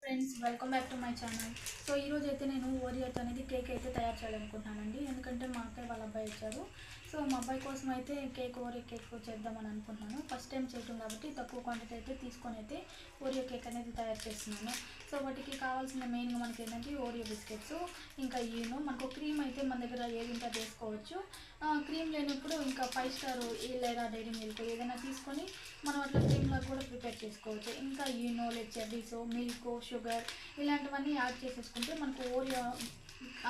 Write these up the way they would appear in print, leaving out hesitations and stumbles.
Friends, welcome back to my channel. So ఈరోజు అయితే నేను ఓరియోతో అనేది కేక్ అయితే తయారు చేయాలనుకుంటున్నానండి. ఎందుకంటే మా అక్కయ్య వాళ్ళ అబ్బాయి వచ్చారు. సో మా అబ్బాయి కోసం అయితే ఓరియో కేక్ చేద్దామని అనుకుంటున్నాను. ఫస్ట్ టైం చేయటం కాబట్టి తక్కువ క్వాంటిటీ అయితే తీసుకొని అయితే ఓరియో కేక్ అనేది తయారు చేస్తున్నాను. సో వాటికి కావాల్సిన మెయిన్గా మనకి ఏంటంటే ఓరియో బిస్కెట్స్, ఇంకా మనకు క్రీమ్ అయితే మన దగ్గర ఏది ఇంకా చేసుకోవచ్చు. క్రీమ్ లేనప్పుడు ఇంకా 5 స్టార్ లేదా డైరీ మిల్క్ ఏదైనా తీసుకొని మనం అట్లా క్రీమ్లా కూడా ప్రిపేర్ చేసుకోవచ్చు. ఇంకా చెర్రీస్, మిల్క్, షుగర్ ఇలాంటివన్నీ యాడ్ చేసేసుకుంటే మనకు ఓరియో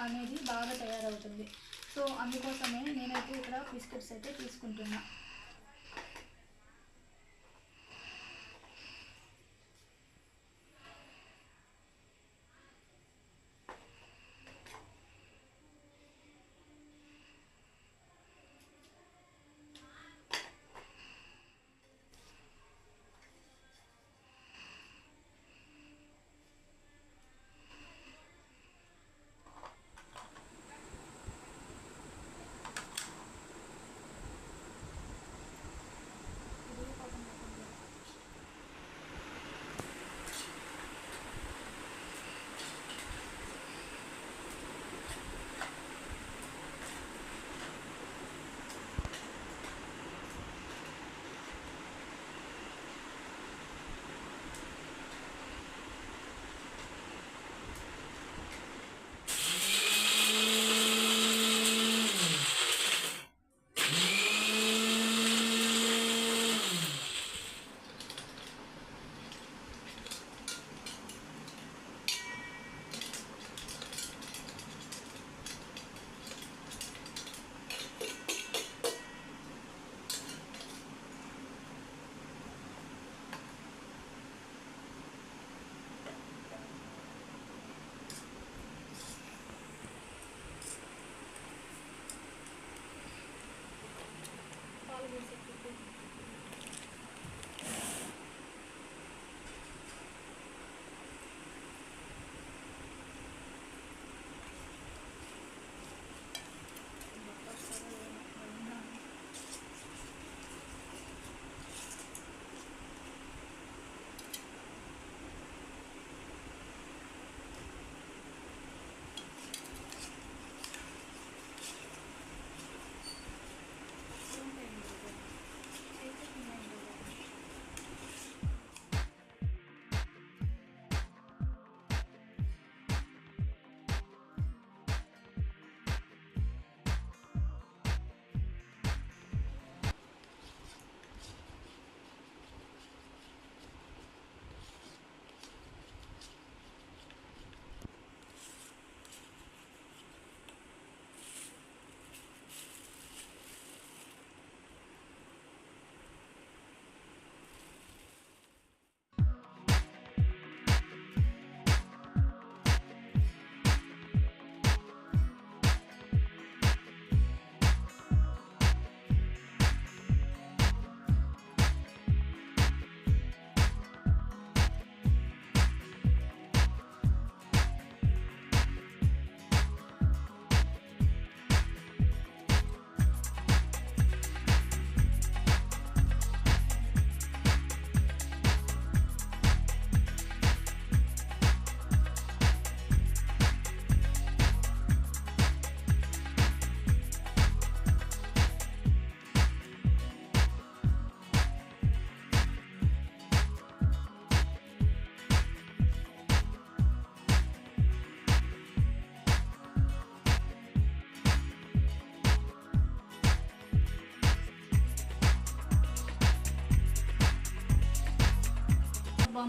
అనేది బాగా తయారవుతుంది. సో అందుకోసమే నేనైతే ఇక్కడ బిస్కెట్స్ అయితే తీసుకుంటున్నా.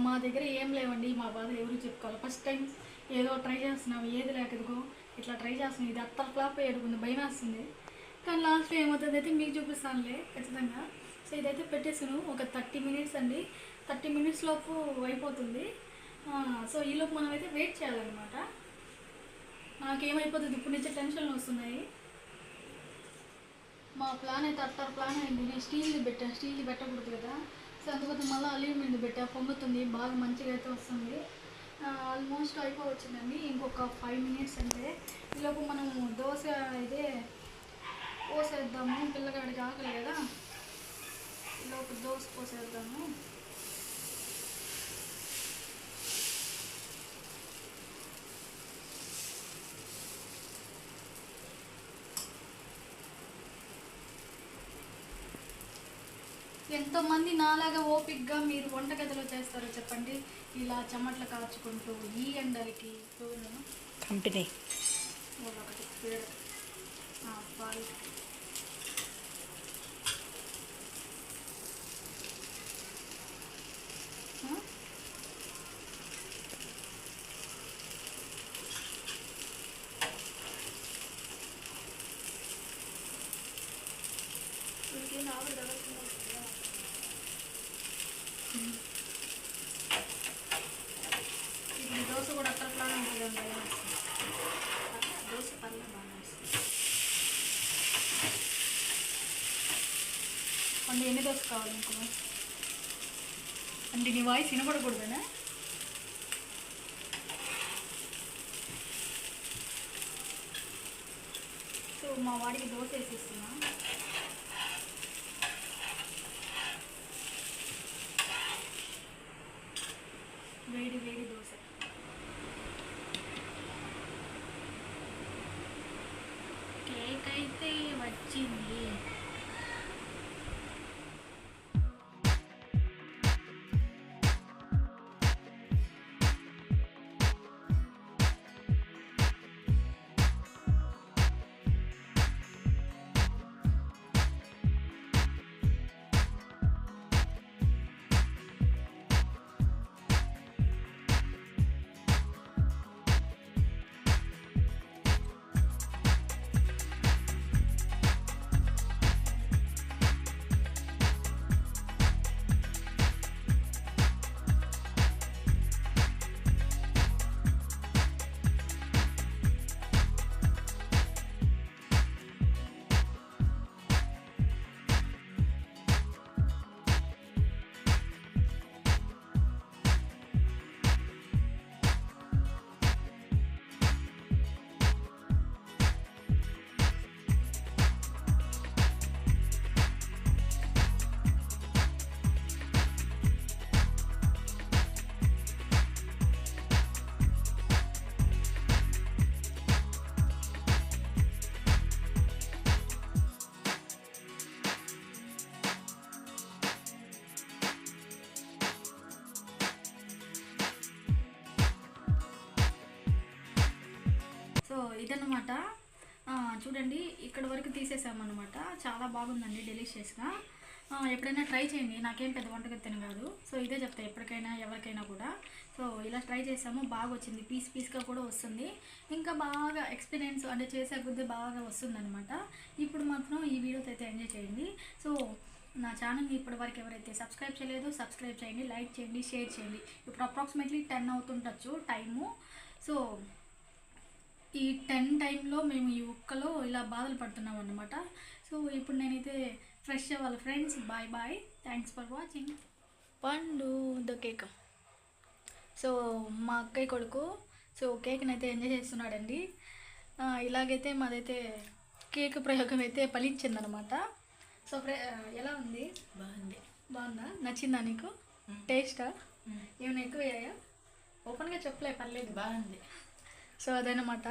మా దగ్గర ఏం లేవండి, మా బాధ ఎవరు చెప్పుకోవాలి. ఫస్ట్ టైం ఏదో ట్రై చేస్తున్నాం, ఏది లేకదుకో ఇట్లా ట్రై చేస్తున్నాం. ఇది అత్తర్ ఫ్లాప్ ఏడుకుంది, భయం వేస్తుంది. కానీ లాస్ట్లో ఏమవుతుంది అయితే మీకు చూపిస్తానులే ఖచ్చితంగా. సో ఇదైతే పెట్టేసాను ఒక 30 మినిట్స్ అండి. 30 మినిట్స్ లోపు అయిపోతుంది. సో ఈలోపు మనం అయితే వెయిట్ చేయాలన్నమాట. నాకేమైపోతుంది ఇప్పుడు నుంచి టెన్షన్లు వస్తున్నాయి. మా ప్లాన్ అయితే అత్తర్ ప్లాన్ అయింది. నేను స్టీల్ది పెట్టకూడదు కదా. సో అందుకోసం మళ్ళీ అల్యూమినియం పెట్టా, పొంగుతుంది బాగా, మంచిగా అయితే వస్తుంది. ఆల్మోస్ట్ అయిపోవచ్చిందండి. ఇంకొక 5 మినిట్స్ అంటే ఈలోపు మనము దోశ అయితే పోసేద్దాము. పిల్లగాడికి ఆకలి కదా, ఈలోపు దోశ పోసేద్దాము. ఎంతోమంది నాలాగా ఓపిక్గా మీరు వంటగదిలో చేస్తారో చెప్పండి. ఇలా చెమట్లు కాచుకుంటూ ఈ ఎండలకి కంపెనీ ఒకటి పేరు పాలు ఇది దోశ కూడా అక్కడట్లానే ఉంటుందండి. దోశ పర్లేదు బాగా వస్తుంది. అంటే ఎన్ని దోశ కావాలి మీకు? అంటే నీ వాయిస్ వినపడకూడదనా? సో మా వాడికి దోశ వేసిస్తున్నా. వేడి వేడి దోశ. కేక్ అయితే వచ్చింది. సో ఇదన్నమాట. చూడండి ఇక్కడ వరకు తీసేసామన్నమాట. చాలా బాగుందండి, డెలిషియస్గా. ఎప్పుడైనా ట్రై చేయండి. నాకేం పెద్ద వంటగత్తెని కాదు. సో ఇదే చెప్తా ఎప్పటికైనా ఎవరికైనా కూడా. సో ఇలా ట్రై చేసాము, బాగా వచ్చింది. పీస్గా కూడా వస్తుంది. ఇంకా బాగా ఎక్స్పీరియన్స్ అంటే చేసే కొద్దీ బాగా వస్తుందన్నమాట. ఇప్పుడు మాత్రం ఈ వీడియోతో అయితే ఎంజాయ్ చేయండి. సో నా ఛానల్ని ఇప్పటివరకు ఎవరైతే సబ్స్క్రైబ్ చేయలేదో సబ్స్క్రైబ్ చేయండి, లైక్ చేయండి, షేర్ చేయండి. ఇప్పుడు అప్రాక్సిమేట్లీ 10 అవుతుండొచ్చు టైము. సో ఈ 10 టైంలో మేము ఈ ఉక్కలో ఇలా బాధలు పడుతున్నాం అన్నమాట. సో ఇప్పుడు నేనైతే ఫ్రెష్ అవ్వాలి friends. Bye bye, thanks for watching. పండు ద కేక్. సో మా అక్కయ్య కొడుకు సో కేక్ని అయితే ఎంజాయ్ చేస్తున్నాడండి. ఇలాగైతే మాదైతే కేక్ ప్రయోగం అయితే ఫలించిందనమాట. సో ఎలా ఉంది? బాగుందా? నచ్చిందా నీకు? టేస్టా ఏమైనా ఎక్కువ అయ్యాయా? ఓపెన్గా చెప్పలే, పర్లేదు, బాగుంది. సో అదనమాట.